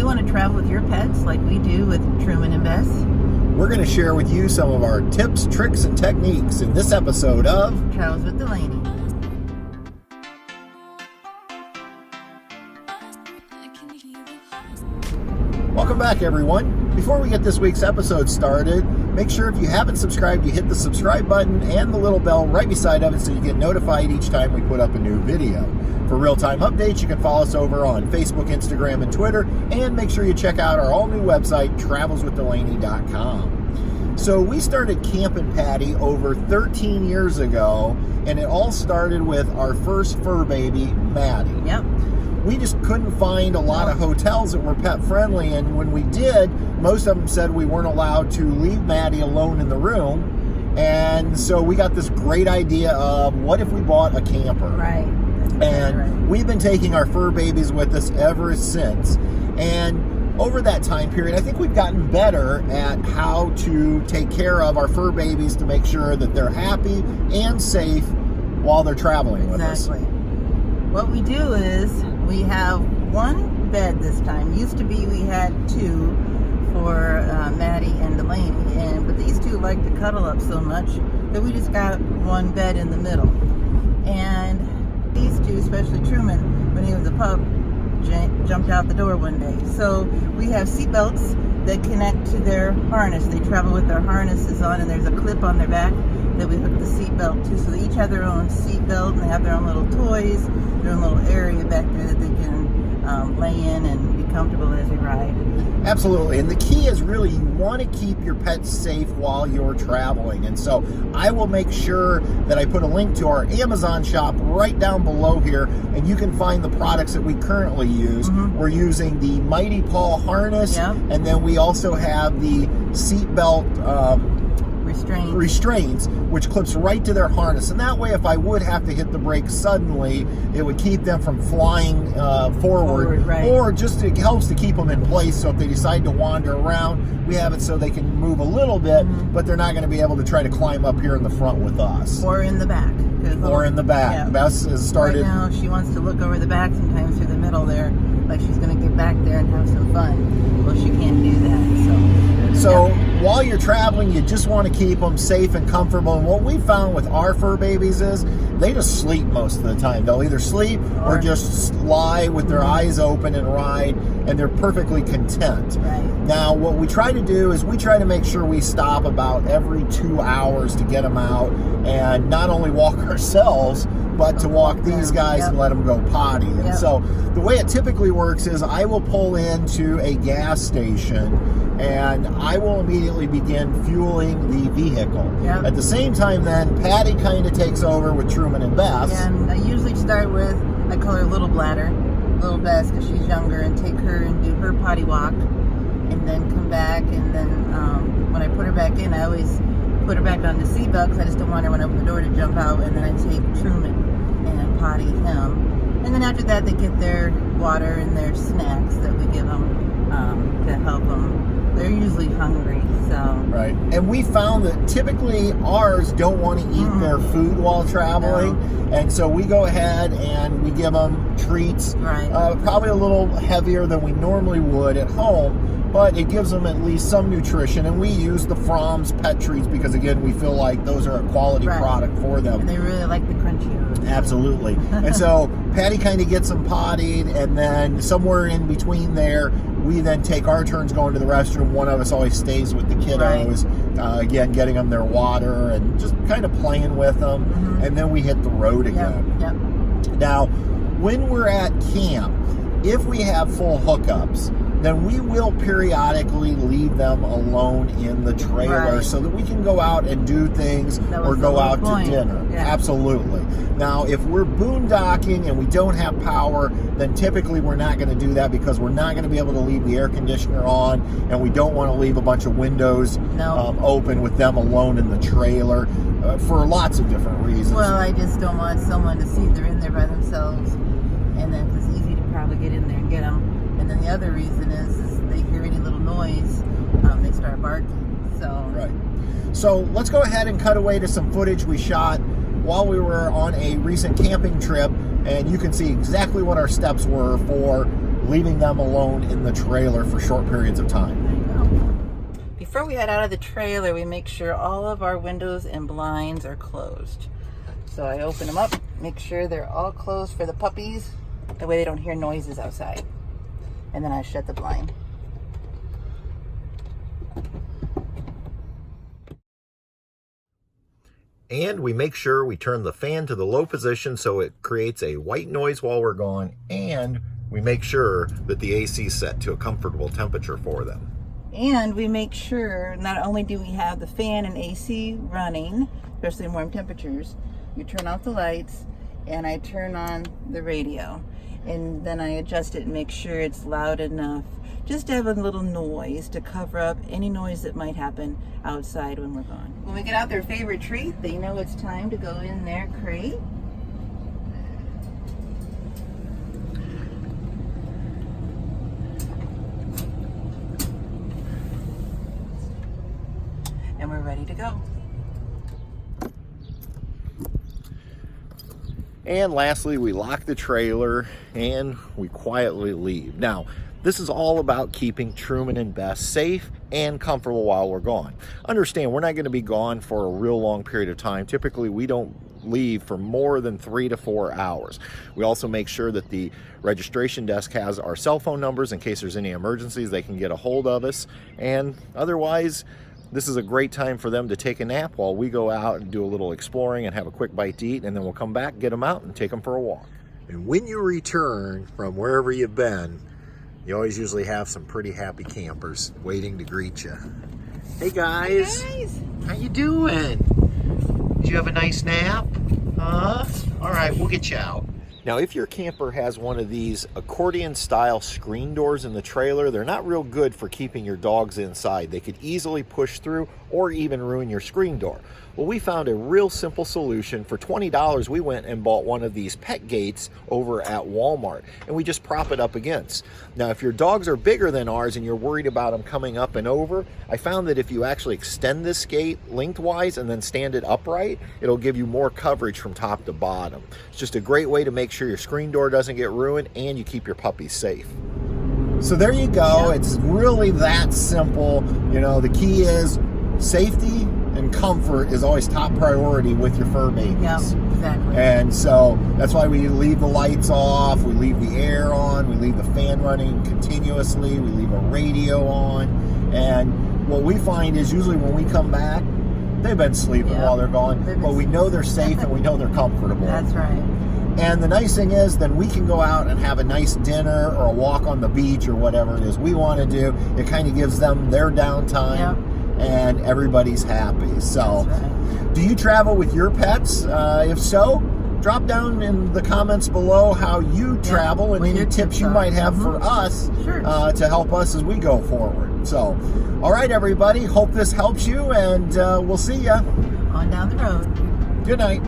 you want to travel with your pets like we do with Truman and Bess? We're going to share with you some of our tips, tricks, and techniques in this episode of Travels with Delaney. Welcome back, everyone. Before we get this week's episode started, make sure if you haven't subscribed, you hit the subscribe button and the little bell right beside of it so you get notified each time we put up a new video. For real-time updates, you can follow us over on Facebook, Instagram, and Twitter, and make sure you check out our all-new website, travelswithdelaney.com. So we started Campin' Patty over 13 years ago, and it all started with our first fur baby, Maddie. Yep. We just couldn't find a lot of hotels that were pet friendly, and when we did, most of them said we weren't allowed to leave Maddie alone in the room. And so we got this great idea of what if we bought a camper? Right. And we've been taking our fur babies with us ever since. And over that time period, I think we've gotten better at how to take care of our fur babies to make sure that they're happy and safe while they're traveling with us. Exactly. What we do is we have one bed this time. Used to be we had two for Maddie and Delaney, but these two like to cuddle up so much that we just got one bed in the middle. And these two, especially Truman, when he was a pup, jumped out the door one day. So we have seat belts that connect to their harness. They travel with their harnesses on, and there's a clip on their back that we hook the seat belt to. So they each have their own seat belt, and they have their own little toys, their own little area back there that they can lay in and be comfortable as they ride. Absolutely. And the key is really you want to keep your pets safe while you're traveling. And so I will make sure that I put a link to our Amazon shop right down below here, and you can find the products that we currently use. Mm-hmm. We're using the Mighty Paw harness, yep. And then we also have the seatbelt restraints, which clips right to their harness. And that way, if I would have to hit the brake suddenly, it would keep them from flying forward, right. Or just it helps to keep them in place. So if they decide to wander around, we have it so they can move a little bit, mm-hmm. but they're not going to be able to try to climb up here in the front with us. Or in the back. Or in the back. Yeah. Bess has started. Right now, she wants to look over the back sometimes through the middle there, like she's going to get back there and have some fun. Well, she can't do that, So while you're traveling, you just want to keep them safe and comfortable. And what we found with our fur babies is they just sleep most of the time. They'll either sleep or just lie with their eyes open and ride, and they're perfectly content. Right. Now, what we try to do is we try to make sure we stop about every 2 hours to get them out and not only walk ourselves, but to walk these guys and let them go potty. And so the way it typically works is I will pull into a gas station and I will immediately begin fueling the vehicle. Yep. At the same time then, Patty kind of takes over with Truman and Bess. Yeah, and I usually start with, I call her Little Bladder, Little Bess, because she's younger, and take her and do her potty walk, and then come back, and then when I put her back in, I always put her back on the seatbelt because I just don't want her when I open the door to jump out, and then I take Truman and potty him. And then after that, they get their water and their snacks that we give them to help them. They're usually hungry, so. Right. And we found that typically ours don't want to eat their food while traveling. No. And so we go ahead and we give them treats. Right. Probably a little heavier than we normally would at home, but it gives them at least some nutrition. And we use the Fromm's pet treats because, again, we feel like those are a quality product for them. And they really like the crunchy ones. Absolutely. And so Patty kind of gets them pottied, and then somewhere in between there, we then take our turns going to the restroom. One of us always stays with the kiddos, again, getting them their water and just kind of playing with them. Mm-hmm. And then we hit the road again. Yep. Now, when we're at camp, if we have full hookups, then we will periodically leave them alone in the trailer so that we can go out and do things or go out to dinner. Yeah. Absolutely. Now, if we're boondocking and we don't have power, then typically we're not going to do that because we're not going to be able to leave the air conditioner on, and we don't want to leave a bunch of windows open with them alone in the trailer for lots of different reasons. Well, I just don't want someone to see they're in there by themselves, and then it's easy to probably get in there and get them. And then the other reason is they hear any little noise, they start barking. So let's go ahead and cut away to some footage we shot while we were on a recent camping trip, and you can see exactly what our steps were for leaving them alone in the trailer for short periods of time. Before we head out of the trailer, we make sure all of our windows and blinds are closed. So I open them up, make sure they're all closed for the puppies. That way they don't hear noises outside. And then I shut the blind. And we make sure we turn the fan to the low position so it creates a white noise while we're gone. And we make sure that the AC is set to a comfortable temperature for them. And we make sure not only do we have the fan and AC running, especially in warm temperatures, you turn off the lights and I turn on the radio. And then I adjust it and make sure it's loud enough just to have a little noise to cover up any noise that might happen outside when we're gone. When we get out their favorite treat, they know it's time to go in their crate. And we're ready to go. And lastly, we lock the trailer and we quietly leave. Now, this is all about keeping Truman and Bess safe and comfortable while we're gone. Understand, we're not going to be gone for a real long period of time. Typically, we don't leave for more than 3 to 4 hours. We also make sure that the registration desk has our cell phone numbers in case there's any emergencies. They can get a hold of us. And otherwise, this is a great time for them to take a nap while we go out and do a little exploring and have a quick bite to eat, and then we'll come back, get them out, and take them for a walk. And when you return from wherever you've been, you always usually have some pretty happy campers waiting to greet you. Hey guys! Hey guys! How you doing? Did you have a nice nap? Huh? All right, we'll get you out. Now, if your camper has one of these accordion-style screen doors in the trailer, they're not real good for keeping your dogs inside. They could easily push through or even ruin your screen door. Well, we found a real simple solution. For $20, we went and bought one of these pet gates over at Walmart, and we just prop it up against. Now, if your dogs are bigger than ours and you're worried about them coming up and over, I found that if you actually extend this gate lengthwise and then stand it upright, it'll give you more coverage from top to bottom. It's just a great way to make sure your screen door doesn't get ruined and you keep your puppies safe. So there you go. It's really that simple. You know, the key is safety and comfort is always top priority with your fur babies. Yeah, exactly. And so that's why we leave the lights off, we leave the air on, we leave the fan running continuously, we leave a radio on. And what we find is usually when we come back, they've been sleeping while they're gone, but we know they're safe and we know they're comfortable. That's right. And the nice thing is then we can go out and have a nice dinner or a walk on the beach or whatever it is we want to do. It kind of gives them their downtime. Yep. And everybody's happy. So, right. Do you travel with your pets? If so, drop down in the comments below how you travel and any tips you might have for us to help us as we go forward. So, all right, everybody. Hope this helps you, and we'll see ya On down the road. Good night.